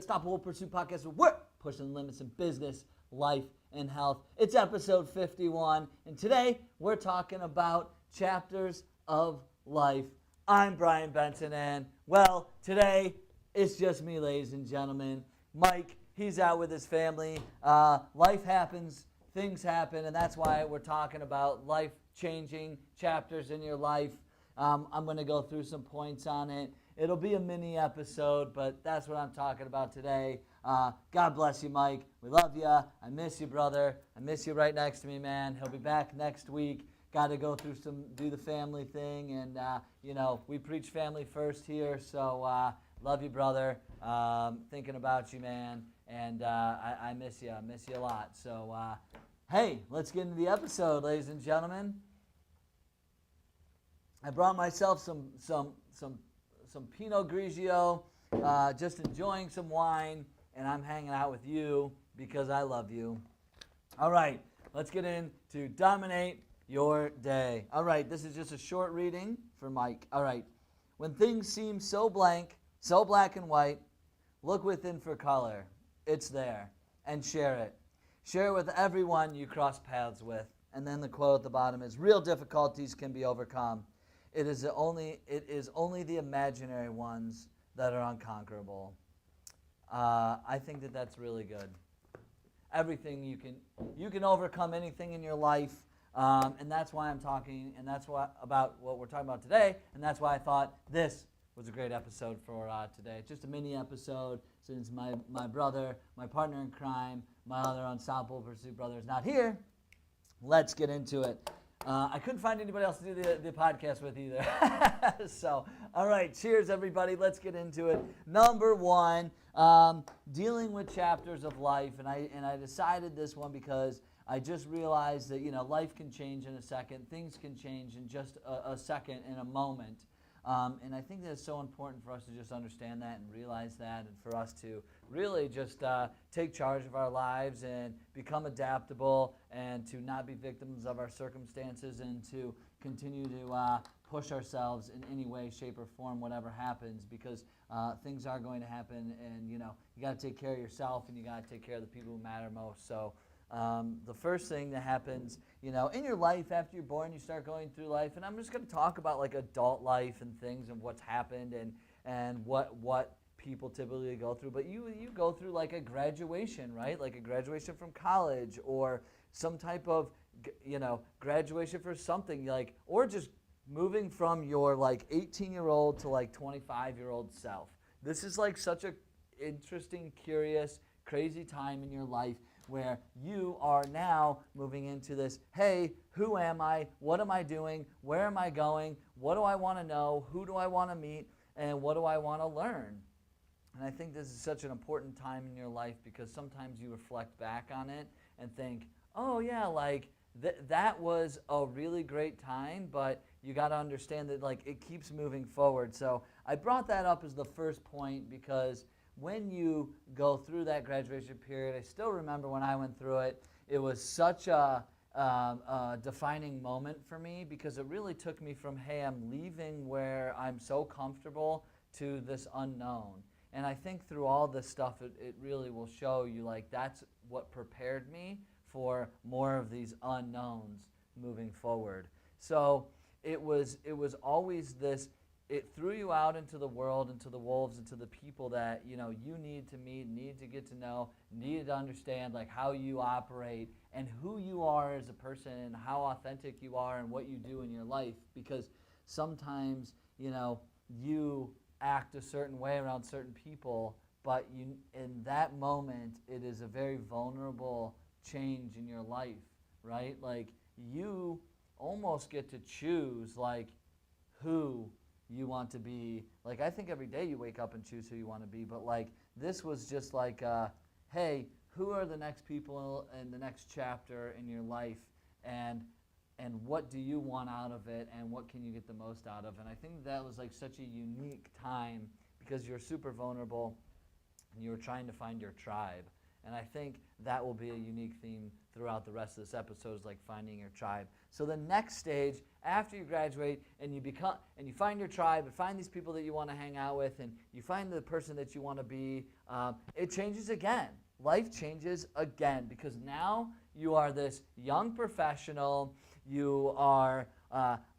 the Unstoppable Pursuit podcast where we're pushing the limits in business, life, and health. It's episode 51, and today we're talking about chapters of life. I'm Brian Benson, and well, today it's just me, ladies and gentlemen. Mike, he's out with his family. Life happens, things happen, and that's why we're talking about life-changing chapters in your life. I'm going to go through some points on it. It'll be a mini episode, but that's what I'm talking about today. God bless you, Mike. We love you. I miss you, brother. I miss you right next to me, man. He'll be back next week. Got to go through do the family thing, and, we preach family first here, so love you, brother. Thinking about you, man, and I miss you. I miss you a lot. So, hey, let's get into the episode, ladies and gentlemen. I brought myself some Pinot Grigio, just enjoying some wine, and I'm hanging out with you because I love you. All right, let's get into Dominate Your Day. All right, this is just a short reading for Mike. All right, when things seem so blank, so black and white, look within for color. It's there, and share it. Share it with everyone you cross paths with. And then the quote at the bottom is, real difficulties can be overcome. It is only the imaginary ones that are unconquerable. I think that's really good. Everything you can overcome anything in your life, and that's why I'm talking, and that's about what we're talking about today, and that's why I thought this was a great episode for today. It's just a mini episode since my brother, my partner in crime, my other Unstoppable Pursuit brother is not here. Let's get into it. I couldn't find anybody else to do the podcast with either. So, all right, cheers, everybody. Let's get into it. Number one, dealing with chapters of life. And I decided this one because I just realized that, life can change in a second. Things can change in just a second, in a moment. And I think that it's so important for us to just understand that and realize that, and for us to really just take charge of our lives and become adaptable, and to not be victims of our circumstances, and to continue to push ourselves in any way, shape, or form, whatever happens, because things are going to happen, and you got to take care of yourself, and you got to take care of the people who matter most. So the first thing that happens, in your life after you're born, you start going through life, and I'm just going to talk about like adult life and things and what's happened and what people typically go through. But you go through like a graduation, right? Like a graduation from college, or some type of graduation for something, like, or just moving from your like 18-year-old to like 25-year-old self. This is like such a interesting, curious, crazy time in your life, where you are now moving into this, hey, who am I? What am I doing? Where am I going? What do I want to know? Who do I want to meet? And what do I want to learn? And I think this is such an important time in your life, because sometimes you reflect back on it and think, oh yeah, like that was a really great time, but you got to understand that like it keeps moving forward. So I brought that up as the first point, because when you go through that graduation period, I still remember when I went through it, it was such a defining moment for me, because it really took me from, hey, I'm leaving where I'm so comfortable, to this unknown. And I think through all this stuff, it really will show you, like, that's what prepared me for more of these unknowns moving forward. So it was always this. It threw you out into the world, into the wolves, into the people that you need to meet, need to get to know, need to understand like how you operate and who you are as a person, and how authentic you are and what you do in your life. Because sometimes you act a certain way around certain people, but in that moment it is a very vulnerable change in your life, right? Like you almost get to choose like who you want to be. Like, I think every day you wake up and choose who you want to be, but like this was just like, hey, who are the next people in the next chapter in your life, and what do you want out of it, and what can you get the most out of? And I think that was like such a unique time, because you're super vulnerable and you're trying to find your tribe. And I think that will be a unique theme throughout the rest of this episode, is like finding your tribe. So the next stage, after you graduate and you find your tribe and find these people that you want to hang out with and you find the person that you want to be, it changes again. Life changes again, because now you are this young professional. You are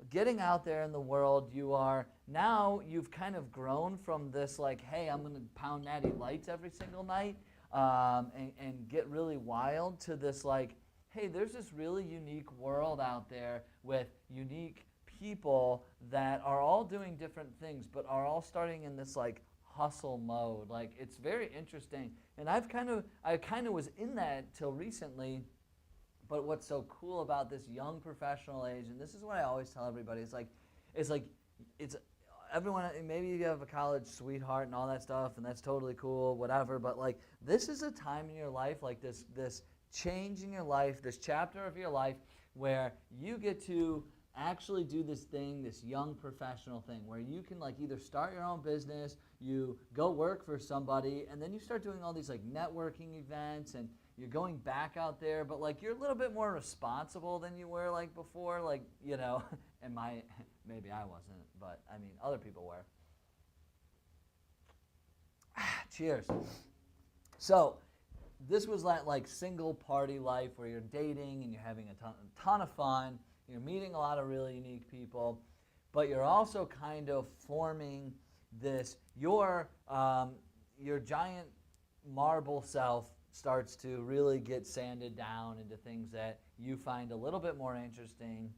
getting out there in the world. You've kind of grown from this like, hey, I'm going to pound Natty Lights every single night and get really wild, to this like, hey, there's this really unique world out there with unique people that are all doing different things, but are all starting in this like hustle mode. Like, it's very interesting. And I kind of was in that till recently. But what's so cool about this young professional age, and this is what I always tell everybody, it's everyone, maybe you have a college sweetheart and all that stuff, and that's totally cool, whatever, but like, this is a time in your life, like this change in your life, this chapter of your life, where you get to actually do this thing, this young professional thing, where you can like either start your own business, you go work for somebody, and then you start doing all these like networking events, and you're going back out there, but like you're a little bit more responsible than you were like before, like, you know, and maybe I wasn't, but I mean, other people were. Cheers. So this was like single party life, where you're dating and you're having a ton of fun, you're meeting a lot of really unique people, but you're also kind of forming this, your giant marble self starts to really get sanded down into things that you find a little bit more interesting.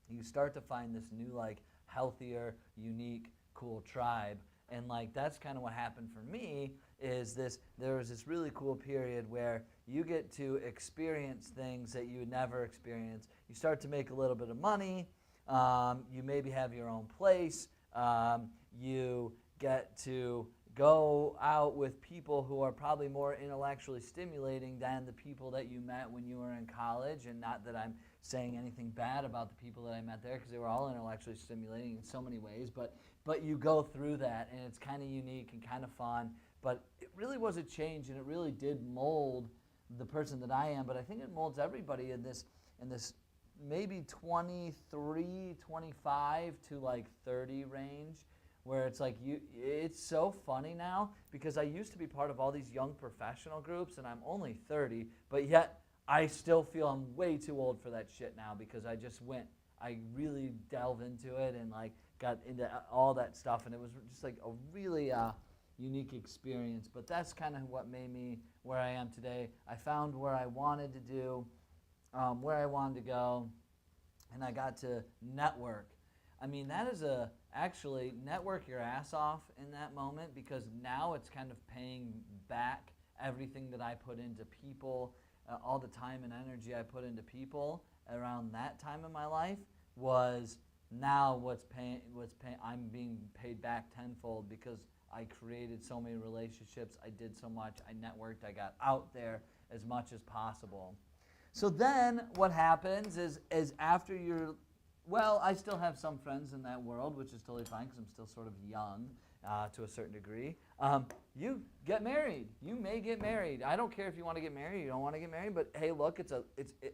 You start to find this new, like, healthier, unique, cool tribe. And like, that's kind of what happened for me, is there was this really cool period where you get to experience things that you would never experience. You start to make a little bit of money. You maybe have your own place. You get to go out with people who are probably more intellectually stimulating than the people that you met when you were in college. And not that I'm saying anything bad about the people that I met there, because they were all intellectually stimulating in so many ways, but you go through that, and it's kind of unique and kind of fun. But it really was a change, and it really did mold the person that I am. But I think it molds everybody in this maybe 23, 25 to like 30 range, where it's like it's so funny now, because I used to be part of all these young professional groups, and I'm only 30, but yet I still feel I'm way too old for that shit now, because I really delved into it and like got into all that stuff, and it was just like a really unique experience. But that's kind of what made me where I am today. I found where I wanted to do, where I wanted to go, and I got to network. I mean, that is actually network your ass off in that moment, because now it's kind of paying back everything that I put into people, all the time and energy I put into people around that time in my life was now I'm being paid back tenfold, because I created so many relationships, I did so much, I networked, I got out there as much as possible. So then what happens is after I still have some friends in that world, which is totally fine, because I'm still sort of young to a certain degree. You get married. You may get married. I don't care if you want to get married, you don't want to get married, but hey, look,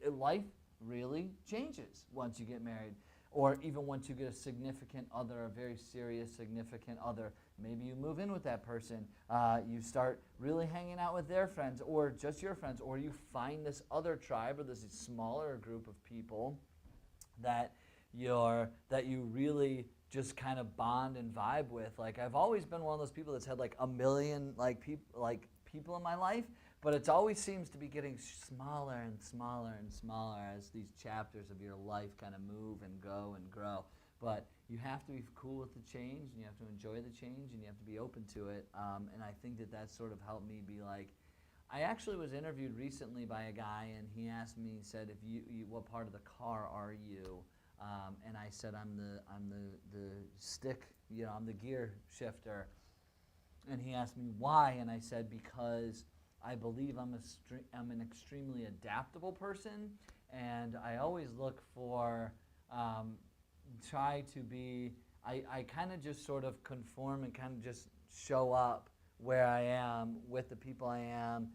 life really changes once you get married, or even once you get a significant other, a very serious significant other. Maybe you move in with that person. You start really hanging out with their friends, or just your friends, or you find this other tribe or this smaller group of people that you really just kind of bond and vibe with. Like, I've always been one of those people that's had like a million people in my life, but it always seems to be getting smaller and smaller and smaller as these chapters of your life kind of move and go and grow. But you have to be cool with the change, and you have to enjoy the change, and you have to be open to it. And I think that sort of helped me be like, I actually was interviewed recently by a guy, and he asked me, he said, "If you what part of the car are you?" And I said, I'm the stick, I'm the gear shifter. And he asked me why, and I said, because I believe I'm an extremely adaptable person, and I always look for, try to be, I kind of just sort of conform and kind of just show up where I am with the people I am,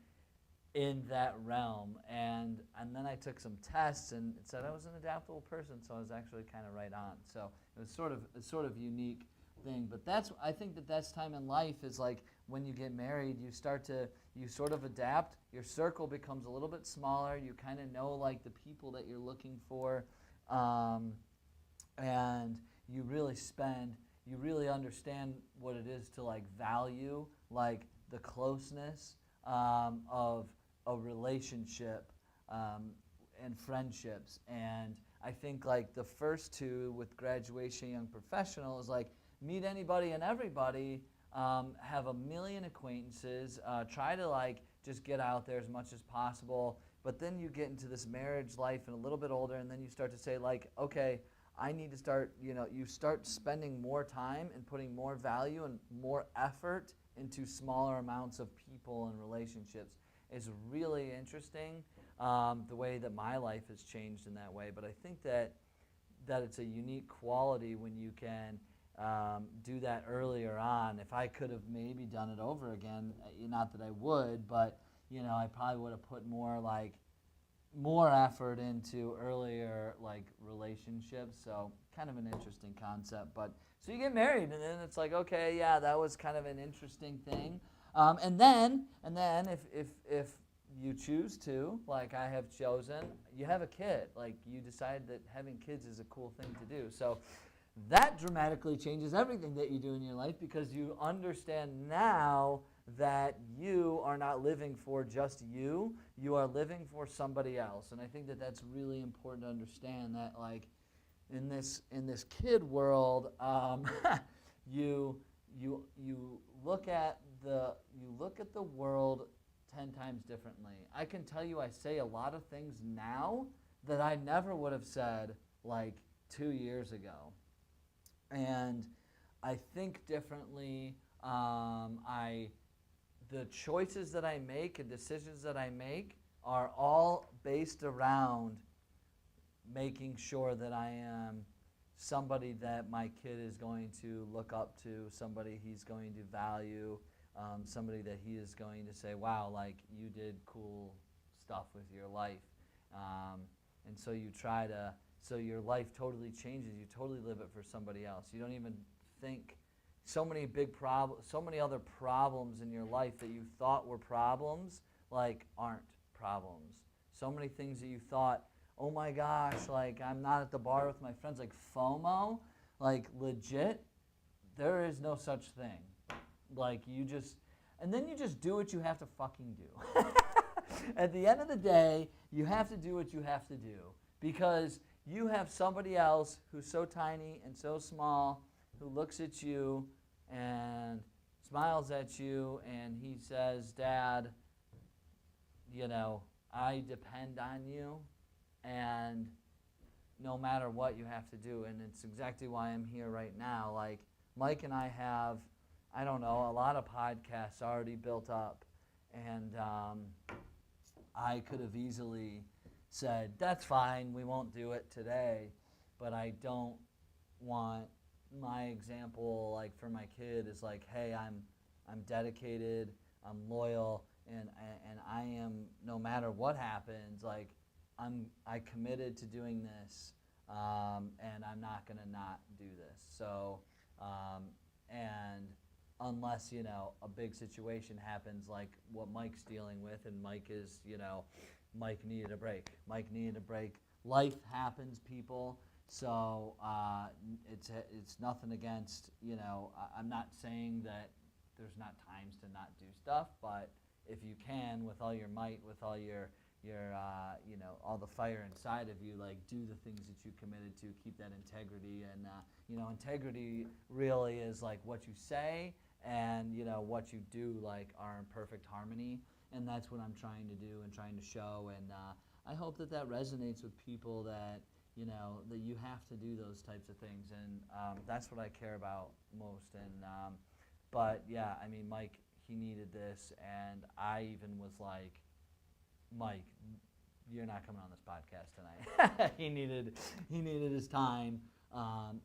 in that realm. And then I took some tests, and it said I was an adaptable person, so I was actually kind of right on. So it was sort of unique thing. But I think that's time in life is like when you get married, you sort of adapt. Your circle becomes a little bit smaller. You kind of know like the people that you're looking for, and you really understand what it is to like value like the closeness of a relationship and friendships. And I think like the first two with graduation, young professional is like meet anybody and everybody, have a million acquaintances, try to like just get out there as much as possible. But then you get into this marriage life and a little bit older, and then you start to say like, okay, I need to start, you start spending more time and putting more value and more effort into smaller amounts of people and relationships. Is really interesting, the way that my life has changed in that way. But I think that it's a unique quality when you can do that earlier on. If I could have maybe done it over again, not that I would, but I probably would have put more effort into earlier like relationships. So kind of an interesting concept. But so you get married, and then it's like, okay, yeah, that was kind of an interesting thing. And then if you choose to, like I have chosen, you have a kid. Like you decide that having kids is a cool thing to do. So that dramatically changes everything that you do in your life, because you understand now that you are not living for just you. You are living for somebody else. And I think that that's really important to understand, that like in this kid world, you look at the world 10 times differently. I can tell you, I say a lot of things now that I never would have said like 2 years ago, and I think differently. The choices that I make and decisions that I make are all based around making sure that I am somebody that my kid is going to look up to, somebody he's going to value, somebody that he is going to say, wow, like you did cool stuff with your life. And so so your life totally changes. You totally live it for somebody else. You don't even think so many other problems in your life that you thought were problems, like aren't problems. So many things that you thought, oh my gosh, like I'm not at the bar with my friends, like FOMO, like legit, there is no such thing. Like and then you just do what you have to fucking do. At the end of the day, you have to do what you have to do, because you have somebody else who's so tiny and so small, who looks at you and smiles at you, and he says, Dad, I depend on you, and no matter what you have to do. And it's exactly why I'm here right now. Like Mike and I have, I don't know, a lot of podcasts already built up, and I could have easily said, that's fine, we won't do it today, but I don't want my example, like for my kid, is like, hey, I'm dedicated, I'm loyal, and I am, no matter what happens, like I committed to doing this, and I'm not gonna not do this. So, and unless a big situation happens like what Mike's dealing with, and Mike is, Mike needed a break. Mike needed a break. Life happens, people. So it's nothing against, I'm not saying that there's not times to not do stuff, but if you can, with all your might, with all your all the fire inside of you, like do the things that you committed to, keep that integrity. And integrity really is like what you say and what you do like are in perfect harmony, and that's what I'm trying to do and trying to show. And I hope that resonates with people, that that you have to do those types of things, and that's what I care about most. And but yeah, I mean, Mike, he needed this, and I even was like, Mike, you're not coming on this podcast tonight. He needed his time.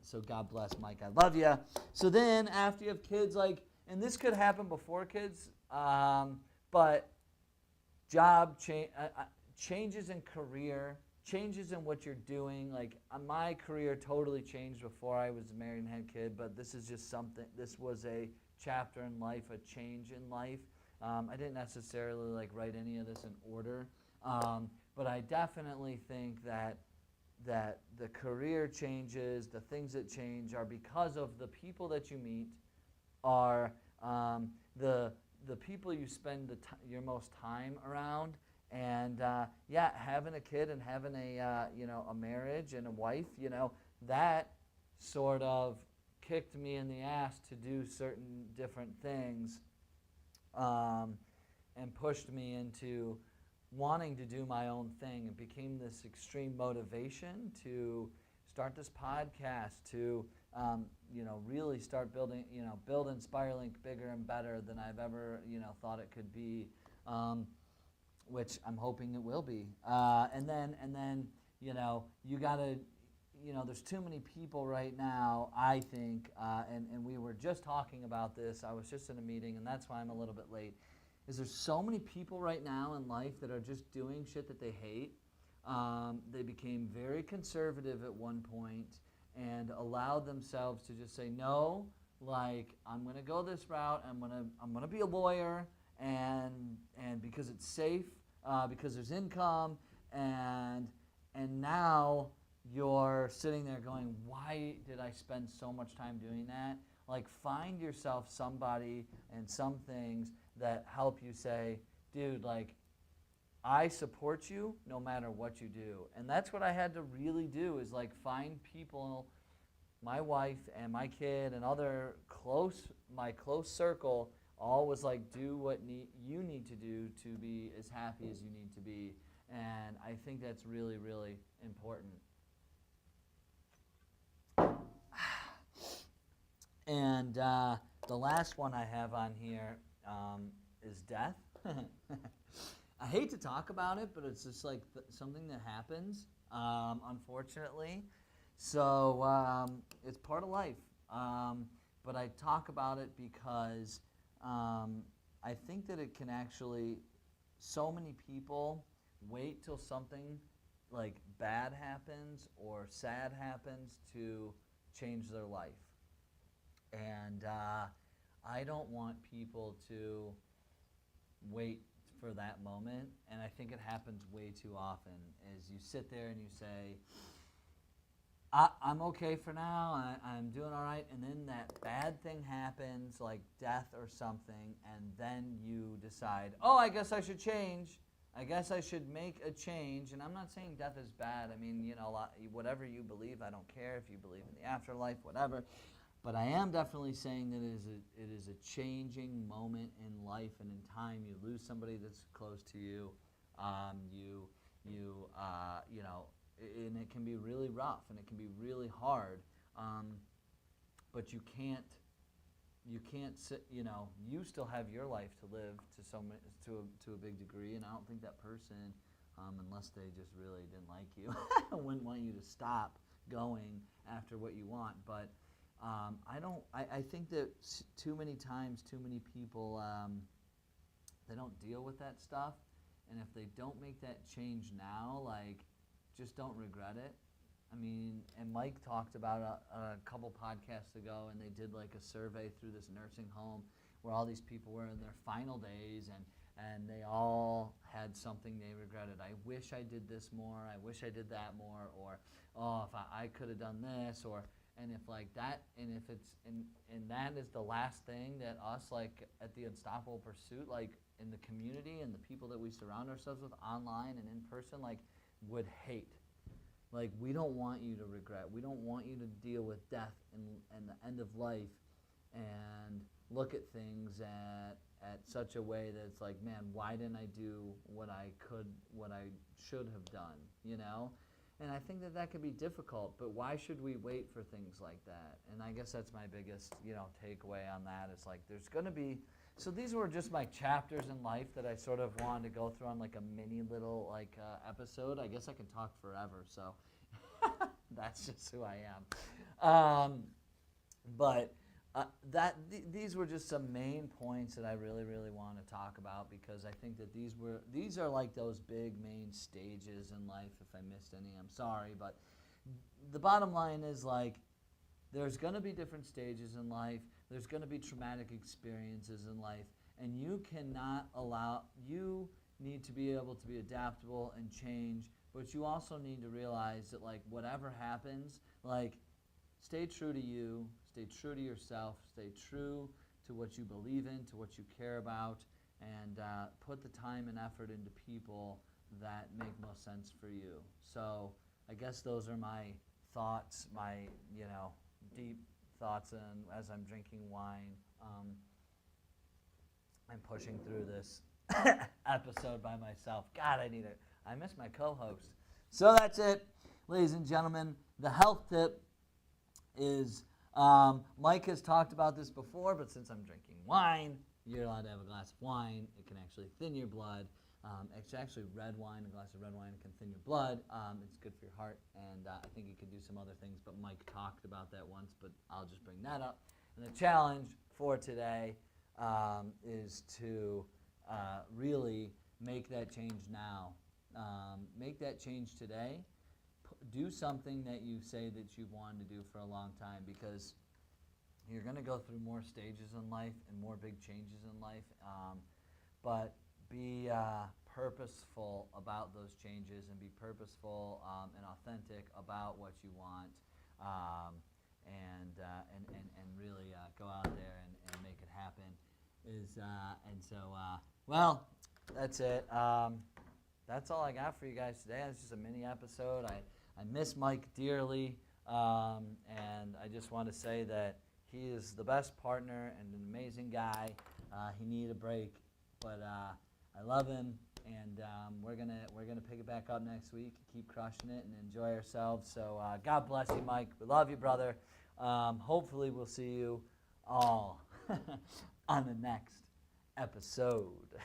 So God bless Mike. I love you. So then after you have kids, like, and this could happen before kids, but job changes in career, changes in what you're doing. Like my career totally changed before I was married and had a kid, but this is just something. This was a chapter in life, a change in life. I didn't necessarily like write any of this in order, but I definitely think that the career changes, the things that change, are because of the people that you meet, are the people you spend your most time around, and having a kid and having a marriage and a wife, that sort of kicked me in the ass to do certain different things, and pushed me into wanting to do my own thing. It became this extreme motivation to start this podcast, to really start building, build InspireLink bigger and better than I've ever, thought it could be, which I'm hoping it will be. And then, you gotta, there's too many people right now, I think, and we were just talking about this. I was just in a meeting, and that's why I'm a little bit late. Is there's so many people right now in life that are just doing shit that they hate. They became very conservative at one point and allowed themselves to just say, no, like, I'm going to go this route. I'm going to be a lawyer, and because it's safe, because there's income, and now you're sitting there going, why did I spend so much time doing that? Like, find yourself somebody and some things that help you say, dude, like, I support you no matter what you do. And that's what I had to really do, is like find people, my wife and my kid and my close circle, all was like, do what you need to do to be as happy as you need to be. And I think that's really, really important. And the last one I have on here is death. I hate to talk about it, but it's just like something that happens, unfortunately. So it's part of life. But I talk about it because I think that it can actually, so many people wait till something like bad happens or sad happens to change their life. And I don't want people to wait for that moment, and I think it happens way too often, is you sit there and you say, I'm okay for now, I'm doing all right, and then that bad thing happens, like death or something, and then you decide, oh, I guess I should change. I guess I should make a change. And I'm not saying death is bad. I mean, whatever you believe, I don't care if you believe in the afterlife, whatever. But I am definitely saying that it is a changing moment in life and in time. You lose somebody that's close to you, and it can be really rough and it can be really hard. But you can't sit. You still have your life to live to a big degree, and I don't think that person, unless they just really didn't like you, wouldn't want you to stop going after what you want. But I think that too many times, too many people, they don't deal with that stuff, and if they don't make that change now, like, just don't regret it. I mean, and Mike talked about a couple podcasts ago, and they did like a survey through this nursing home where all these people were in their final days, and they all had something they regretted. I wish I did this more, I wish I did that more, or, oh, if I could have done this, or, and if like that, and if it's, and that is the last thing that us, like at the Unstoppable Pursuit, like in the community and the people that we surround ourselves with online and in person, like, would hate. Like, we don't want you to regret. We don't want you to deal with death and the end of life and look at things at such a way that it's like, man, why didn't I do what I should have done, And I think that could be difficult, but why should we wait for things like that? And I guess that's my biggest, takeaway on that. Is like, there's going to be, so these were just my chapters in life that I sort of wanted to go through on like a mini little episode. I guess I can talk forever, so that's just who I am. But these were just some main points that I really want to talk about, because I think that these are like those big main stages in life. If I missed any, I'm sorry, but the bottom line is, like, there's going to be different stages in life. There's going to be traumatic experiences in life, and you need to be able to be adaptable and change, but you also need to realize that, like, whatever happens, like, stay true to you, stay true to yourself, stay true to what you believe in, to what you care about, and put the time and effort into people that make most sense for you. So I guess those are my thoughts, my, deep thoughts as I'm drinking wine. I'm pushing through this episode by myself. God, I miss my co-host. So that's it, ladies and gentlemen. The health tip is, Mike has talked about this before, but since I'm drinking wine, you're allowed to have a glass of wine. It can actually thin your blood. It's actually red wine. A glass of red wine can thin your blood. It's good for your heart, and I think it could do some other things, but Mike talked about that once, but I'll just bring that up. And the challenge for today is to really make that change now. Make that change today. Do something that you say that you've wanted to do for a long time, because you're going to go through more stages in life and more big changes in life, but be purposeful about those changes, and be purposeful and authentic about what you want, and really go out there and make it happen. Well, that's it. That's all I got for you guys today. It's just a mini episode. I miss Mike dearly, and I just want to say that he is the best partner and an amazing guy. He needed a break, but I love him, and we're gonna pick it back up next week, keep crushing it, and enjoy ourselves. So God bless you, Mike. We love you, brother. Hopefully we'll see you all on the next episode.